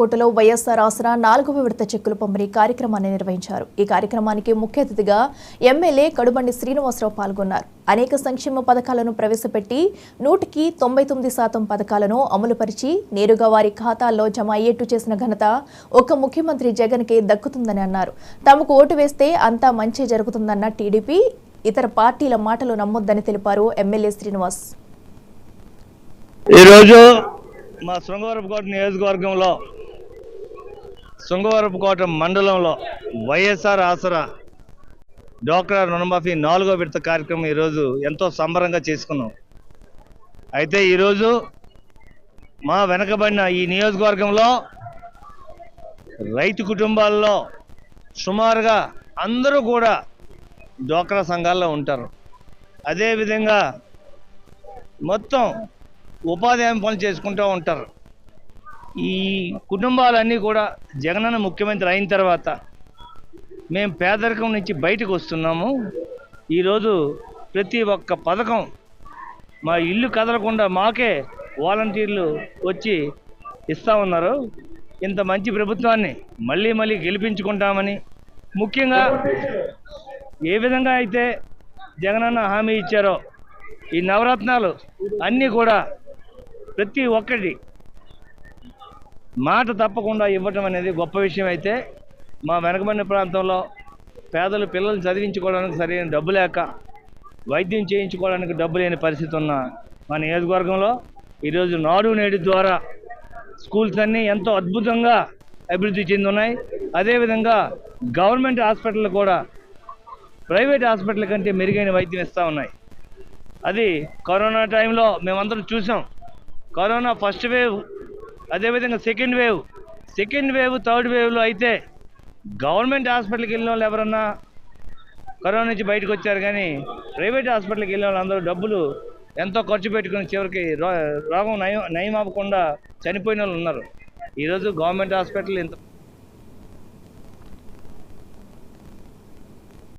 కోటలో వైఎస్ఆర్ ఆసరా 4వ విడత చెక్కుల పంపిణీ కార్యక్రమాన్ని నిర్వహించారు. ఈ కార్యక్రమానికి ముఖ్య అతిథిగా ఎమ్మెల్యే కడుబండి శ్రీనివాసరావు పాల్గొన్నారు. అనేక సంక్షేమ పథకాలను ప్రవేశపెట్టి 199% పథకాలను అమలుపరిచి నేరుగా వారి ఖాతాల్లో జమ అయ్యేట్టు చేసిన ఘనత ఒక్క ముఖ్యమంత్రి జగన్కే దక్కుతుందని అన్నారు. తమకు ఓటు వేస్తే అంతా మంచి జరుగుతుందన్న టీడీపీ ఇతర పార్టీల మాటలు నమ్మొద్దని తెలిపారు ఎమ్మెల్యే శ్రీనివాస్. ఈరోజు మా శృంగవరపుకోట నియోజకవర్గంలో శృంగవరపుకోట మండలంలో వైఎస్ఆర్ ఆసరా డ్వాక్రా రుణమాఫీ 4వ విడత కార్యక్రమం ఈరోజు ఎంతో సంబరంగా చేసుకున్నాం. అయితే ఈరోజు మా వెనకబడిన ఈ నియోజకవర్గంలో రైతు కుటుంబాల్లో సుమారుగా అందరూ కూడా డ్వాక్రా సంఘాల్లో ఉంటారు. అదేవిధంగా మొత్తం ఉపాధి హామీ పనులు చేసుకుంటూ ఉంటారు. ఈ కుటుంబాలన్నీ కూడా జగనన్న ముఖ్యమంత్రి అయిన తర్వాత మేము పేదరికం నుంచి బయటకు వస్తున్నాము. ఈరోజు ప్రతి ఒక్క పథకం మా ఇల్లు కదలకుండా మాకే వాలంటీర్లు వచ్చి ఇస్తూ ఉన్నారు. ఇంత మంచి ప్రభుత్వాన్ని మళ్ళీ మళ్ళీ గెలిపించుకుంటామని, ముఖ్యంగా ఏ విధంగా అయితే జగనన్న హామీ ఇచ్చారో ఈ నవరత్నాలు అన్నీ కూడా ప్రతి ఒక్కటి మాట తప్పకుండా ఇవ్వటం అనేది గొప్ప విషయం. అయితే మా వెనకబడిన ప్రాంతంలో పేదలు పిల్లలు చదివించుకోవడానికి సరైన డబ్బు లేక, వైద్యం చేయించుకోవడానికి డబ్బు లేని పరిస్థితి ఉన్న మా నియోజకవర్గంలో ఈరోజు నాడు నేడు ద్వారా స్కూల్స్ అన్నీ ఎంతో అద్భుతంగా అభివృద్ధి చెందున్నాయి. అదేవిధంగా గవర్నమెంట్ హాస్పిటల్ కూడా ప్రైవేట్ హాస్పిటల్ కంటే మెరుగైన వైద్యం ఇస్తూ ఉన్నాయి. అది కరోనా టైంలో మేమందరం చూసాం. కరోనా ఫస్ట్ వేవ్, అదేవిధంగా సెకండ్ వేవ్ థర్డ్ వేవ్లో అయితే గవర్నమెంట్ హాస్పిటల్కి వెళ్ళిన వాళ్ళు ఎవరన్నా కరోనా నుంచి బయటకు వచ్చారు, కానీ ప్రైవేట్ హాస్పిటల్కి వెళ్ళిన వాళ్ళు అందరూ డబ్బులు ఎంతో ఖర్చు పెట్టుకుని చివరికి రోగం నయం అవ్వకుండా చనిపోయిన వాళ్ళు ఉన్నారు. ఈరోజు గవర్నమెంట్ హాస్పిటల్ ఇంత